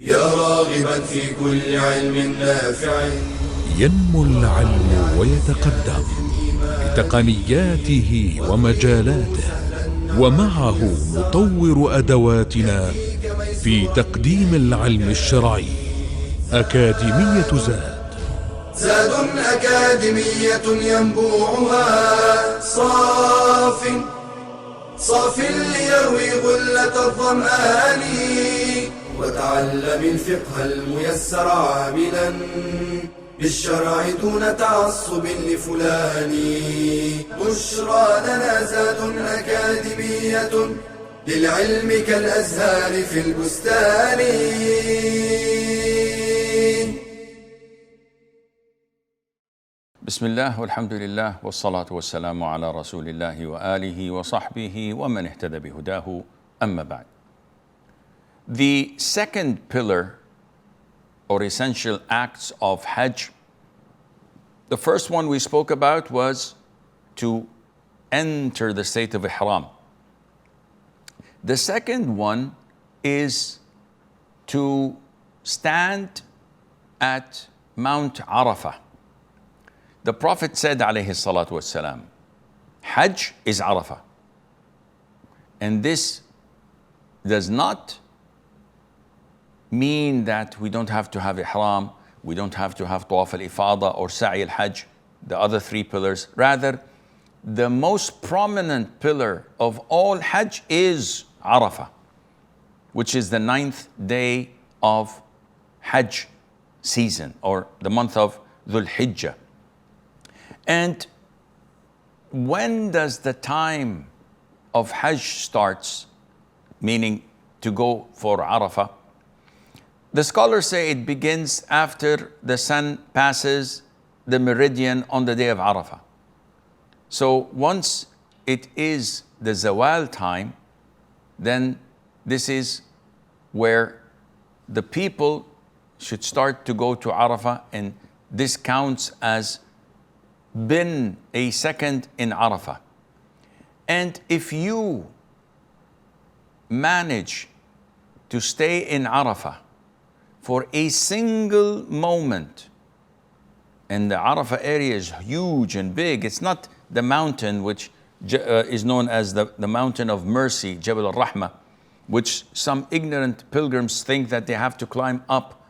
يا راغبا في كل علم نافع. ينمو العلم ويتقدم بتقنياته ومجالاته، ومعه نطور أدواتنا في تقديم العلم الشرعي. أكاديمية زاد أكاديمية ينبوعها صاف ليروي غلة الظمآن. وتعلم الفقه الميسر عاملا بالشرع دون تعصب لفلان. بشرى لنا زاد أكاديمية للعلم كالأزهار في البستان. بسم الله والحمد لله والصلاة والسلام على رسول الله وآله وصحبه ومن اهتدى بهداه. أما بعد. The second pillar or essential acts of Hajj, the first one we spoke about was to enter the state of Ihram. The second one is to stand at Mount Arafah. The Prophet said, alayhi salatu wassalam, Hajj is Arafah. And this does not mean that we don't have to have Ihram, we don't have to have Tawaf al-Ifada or Sa'i al-Hajj, the other three pillars. Rather, the most prominent pillar of all Hajj is Arafah, which is the 9th day of Hajj season or the month of Dhul Hijjah. And when does the time of Hajj starts, meaning to go for Arafah? The scholars say it begins after the sun passes the meridian on the day of Arafah. So once it is the Zawal time, then this is where the people should start to go to Arafah, and this counts as been a second in Arafah. And if you manage to stay in Arafah for a single moment, and the Arafah area is huge and big, it's not the mountain which is known as the mountain of mercy, Jabal al-Rahmah, which some ignorant pilgrims think that they have to climb up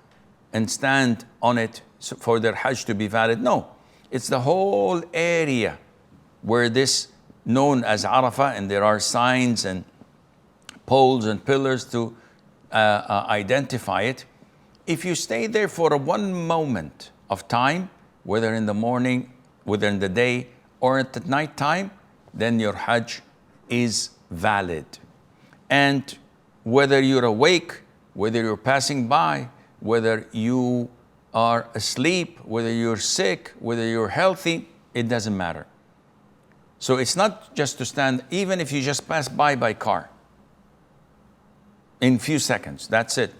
and stand on it for their Hajj to be valid. No, it's the whole area where this known as Arafah, and there are signs and poles and pillars to identify it. If you stay there for one moment of time, whether in the morning, whether in the day, or at the night time, then your Hajj is valid. And whether you're awake, whether you're passing by, whether you are asleep, whether you're sick, whether you're healthy, it doesn't matter. So it's not just to stand, even if you just pass by car, in few seconds, that's it.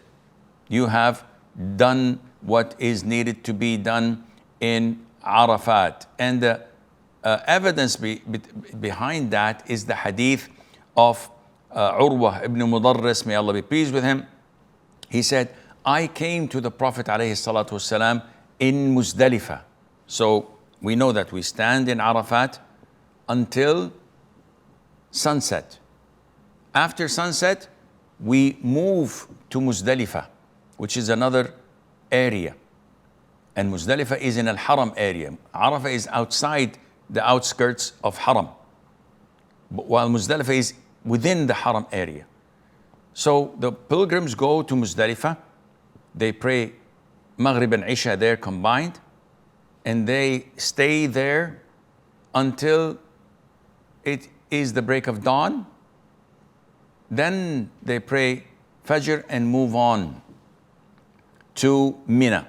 You have done what is needed to be done in Arafat. And the evidence behind that is the hadith of Urwah ibn Mudarris, may Allah be pleased with him. He said, I came to the Prophet ﷺ in Muzdalifah. So we know that we stand in Arafat until sunset. After sunset, we move to Muzdalifah, which is another area. And Muzdalifah is in Al-Haram area. Arafah is outside the outskirts of Haram, while Muzdalifah is within the Haram area. So the pilgrims go to Muzdalifah, they pray Maghrib and Isha there combined, and they stay there until it is the break of dawn. Then they pray Fajr and move on to Mina.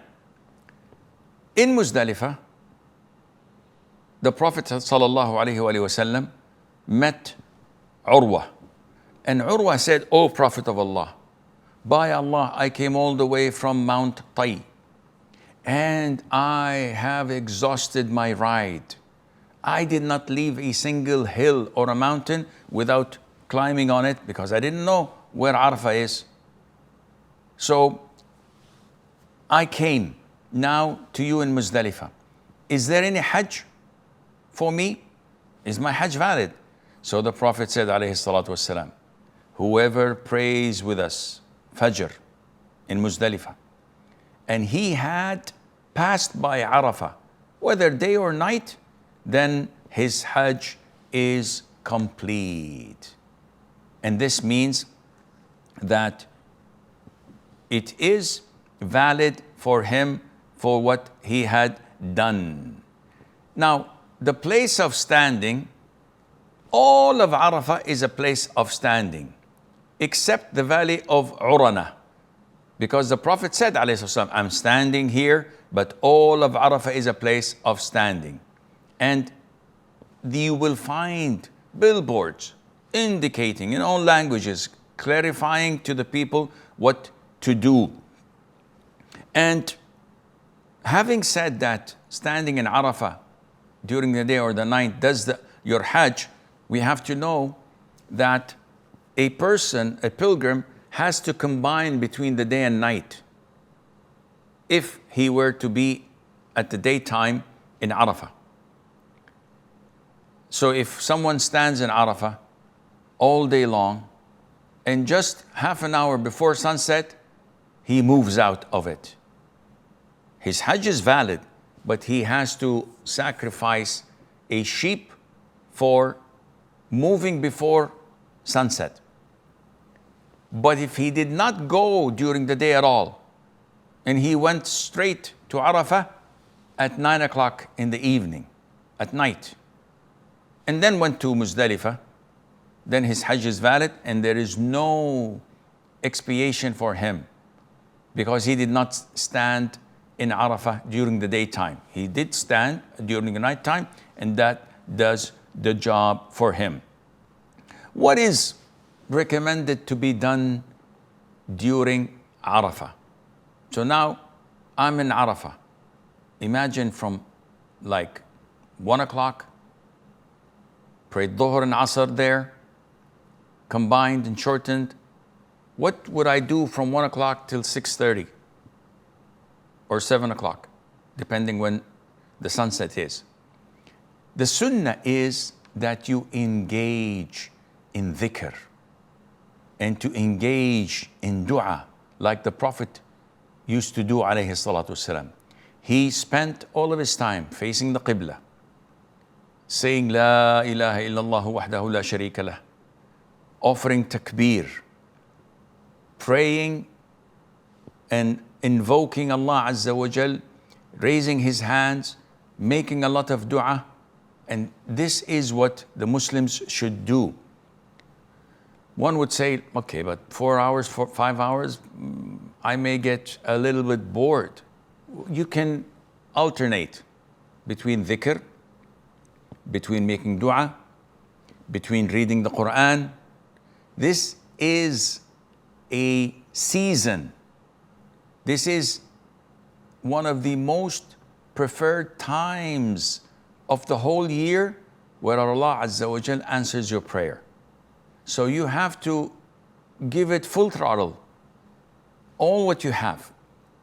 In Muzdalifah, the Prophet ﷺ met Urwah. And Urwah said, O Prophet of Allah, by Allah, I came all the way from Mount Tay, and I have exhausted my ride. I did not leave a single hill or a mountain without climbing on it, because I didn't know where Arafah is. So I came now to you in Muzdalifah. Is there any Hajj for me? Is my Hajj valid? So the Prophet said, alayhi salatu wasalam, whoever prays with us Fajr in Muzdalifah, and he had passed by Arafah, whether day or night, then his Hajj is complete. And this means that it is valid for him for what he had done. Now, the place of standing, all of Arafah is a place of standing, except the valley of Urana. Because the Prophet said, alayhi wasallam, I'm standing here, but all of Arafah is a place of standing. And you will find billboards indicating in all languages, clarifying to the people what to do. And having said that, standing in Arafah during the day or the night does your Hajj, we have to know that a person, a pilgrim, has to combine between the day and night if he were to be at the daytime in Arafah. So if someone stands in Arafah all day long and just half an hour before sunset, he moves out of it. His Hajj is valid, but he has to sacrifice a sheep for moving before sunset. But if he did not go during the day at all, and he went straight to Arafah at 9 o'clock in the evening, at night, and then went to Muzdalifah, then his Hajj is valid and there is no expiation for him because he did not stand in Arafah during the daytime. He did stand during the nighttime, and that does the job for him. What is recommended to be done during Arafah? So now I'm in Arafah. Imagine from like 1 o'clock, prayed Dhuhr and Asr there, combined and shortened. What would I do from 1 o'clock till 6:30 or 7 o'clock, depending when the sunset is? The sunnah is that you engage in dhikr and to engage in dua like the Prophet used to do, alayhi salatu wasalam. He spent all of his time facing the Qibla, saying La ilaha illallah wahdahu la sharika lah, offering takbir, praying and invoking Allah Azza wa Jal, raising his hands, making a lot of dua. And this is what the Muslims should do. One would say, okay, but 4 hours, 5 hours, I may get a little bit bored. You can alternate between dhikr, between making dua, between reading the Quran. This is a season. This is one of the most preferred times of the whole year where Allah Azza wa Jal answers your prayer. So you have to give it full throttle, all what you have,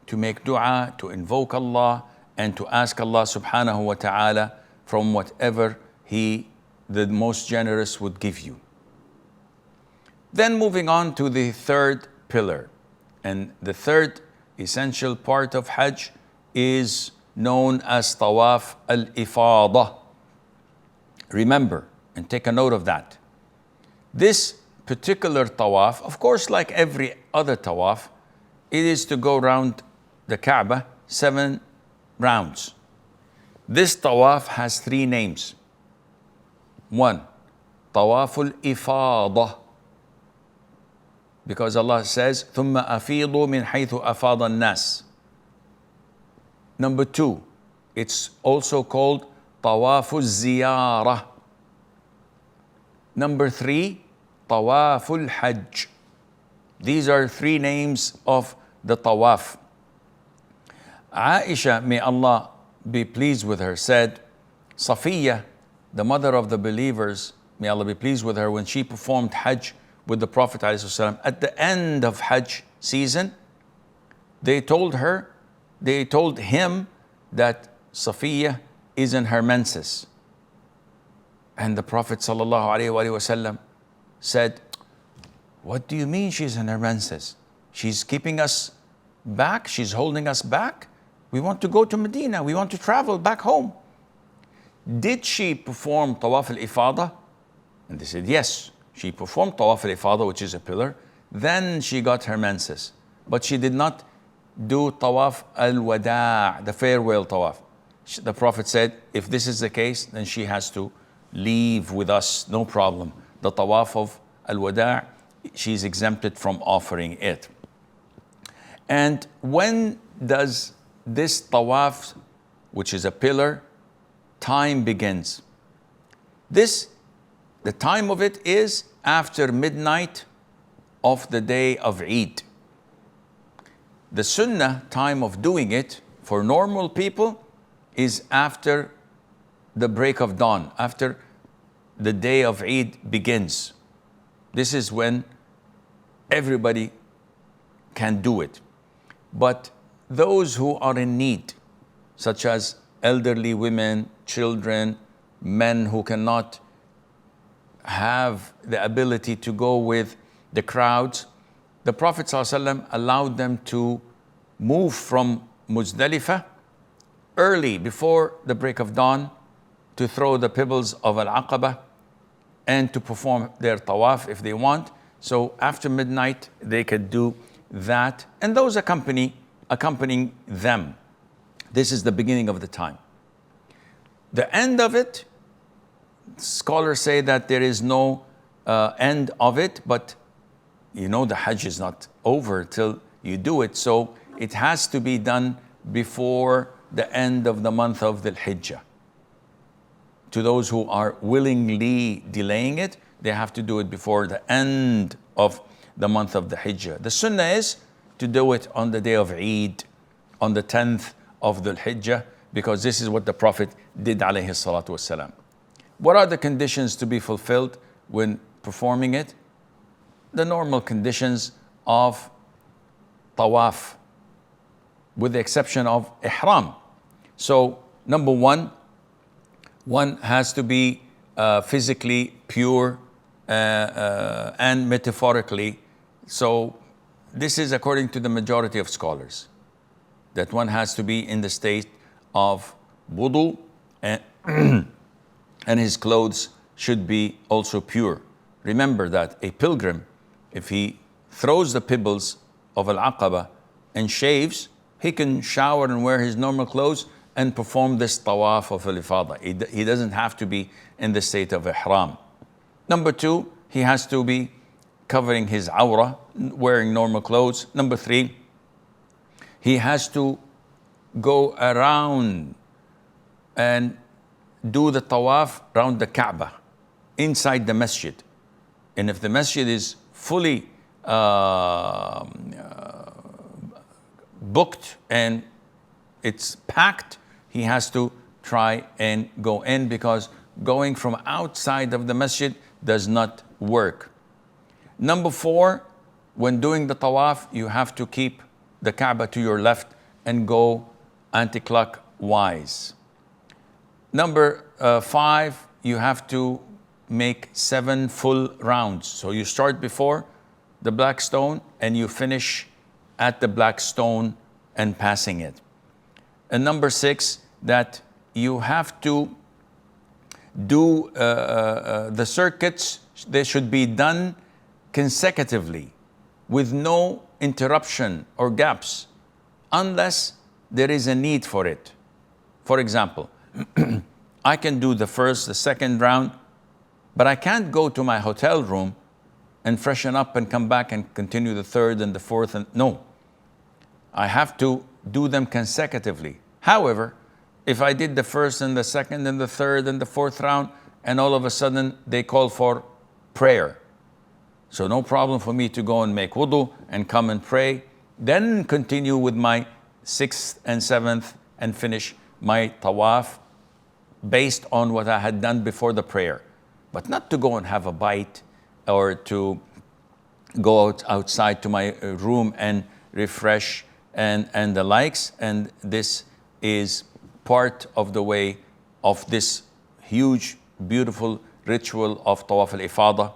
to make dua, to invoke Allah, and to ask Allah subhanahu wa ta'ala from whatever He, the most generous, would give you. Then moving on to the third pillar. And the third essential part of Hajj is known as Tawaf al-Ifadah. Remember and take a note of that. This particular tawaf, of course, like every other tawaf, it is to go around the Kaaba 7 rounds. This tawaf has 3 names. 1, Tawaful Ifadah, because Allah says, ثُمَّ أَفِيضُوا مِنْ حَيْثُ أَفَاضَ النَّاسِ. Number 2, it's also called Tawaful Ziyarah. Number 3, Tawaful Hajj. These are 3 names of the tawaf. Aisha, may Allah be pleased with her, said, Safiya, the mother of the believers, may Allah be pleased with her, when she performed Hajj with the Prophet ﷺ, at the end of Hajj season, they told her they told him that Safiyyah is in her menses. And the Prophet ﷺ said, what do you mean she's in her menses? She's keeping us back, she's holding us back. We want to go to Medina, we want to travel back home. Did she perform Tawaf al-Ifadah? And they said, yes, she performed Tawaf al-Ifadah, which is a pillar. Then she got her menses. But she did not do Tawaf al-Wada', the farewell Tawaf. The Prophet said, if this is the case, then she has to leave with us, no problem. The Tawaf of al-Wada', she's exempted from offering it. And when does this Tawaf, which is a pillar, time begins? The time of it is after midnight of the day of Eid. The Sunnah time of doing it for normal people is after the break of dawn, after the day of Eid begins. This is when everybody can do it. But those who are in need, such as elderly women, children, men who cannot have the ability to go with the crowds, the Prophet ﷺ allowed them to move from Muzdalifah early before the break of dawn to throw the pebbles of Al-Aqaba and to perform their tawaf if they want. So after midnight, they could do that. And those accompanying them. This is the beginning of the time. The end of it, scholars say that there is no end of it, but you know the Hajj is not over till you do it. So it has to be done before the end of the month of the Hijjah. To those who are willingly delaying it, they have to do it before the end of the month of the Hijjah. The Sunnah is to do it on the day of Eid, on the 10th of the Hijjah, because this is what the Prophet did, alayhi salatu wasalam. What are the conditions to be fulfilled when performing it? The normal conditions of tawaf, with the exception of ihram. So, number one has to be physically pure and metaphorically. So, this is according to the majority of scholars, that one has to be in the state of wudu and, and his clothes should be also pure. Remember that a pilgrim, if he throws the pebbles of Al-Aqaba and shaves, he can shower and wear his normal clothes and perform this tawaf of Al-Ifadah. He doesn't have to be in the state of ihram. Number two, he has to be covering his awrah, wearing normal clothes. Number three, he has to go around and do the tawaf around the Kaaba, inside the masjid. And if the masjid is fully booked and it's packed, he has to try and go in, because going from outside of the masjid does not work. Number four, when doing the tawaf, you have to keep the Kaaba to your left and go anti-clockwise. Number five, you have to make 7 full rounds. So you start before the black stone and you finish at the black stone and passing it. And number 6, that you have to do the circuits, they should be done consecutively with no interruption or gaps unless there is a need for it. For example, I can do the first, the second round, but I can't go to my hotel room and freshen up and come back and continue the third and the fourth. And no, I have to do them consecutively. However, if I did the first and the second and the third and the fourth round, and all of a sudden they call for prayer, so no problem for me to go and make wudu and come and pray, then continue with my 6th and 7th and finish my tawaf based on what I had done before the prayer. But not to go and have a bite or to go outside to my room and refresh and the likes, and this is part of the way of this huge, beautiful ritual of Tawaf al-Ifada,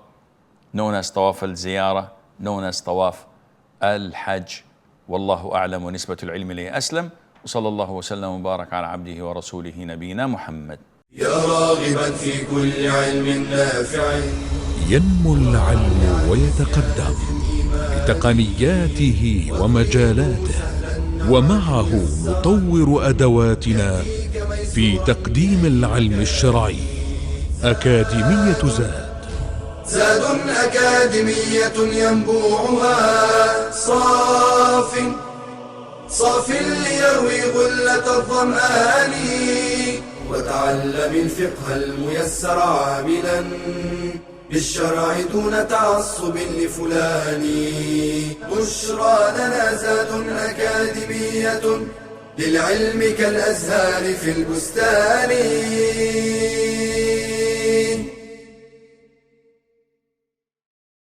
known as Tawaf al-Ziyara, known as Tawaf al-Hajj. Wallahu a'lam wa nisbatu al-ilm ilayhi aslam. وصلى الله وسلم وبارك على عبده ورسوله نبينا محمد. يا راغبا في كل علم نافع. ينمو العلم ويتقدم بتقنياته ومجالاته، ومعه نطور أدواتنا في تقديم العلم الشرعي. أكاديمية زاد أكاديمية ينبوعها صاف ليروي غلة الظمآن. وتعلم الفقه الميسر عاملا بالشرع دون تعصب لفلان. بشرى لنا زاد أكاديمية للعلم كالأزهار في البستان.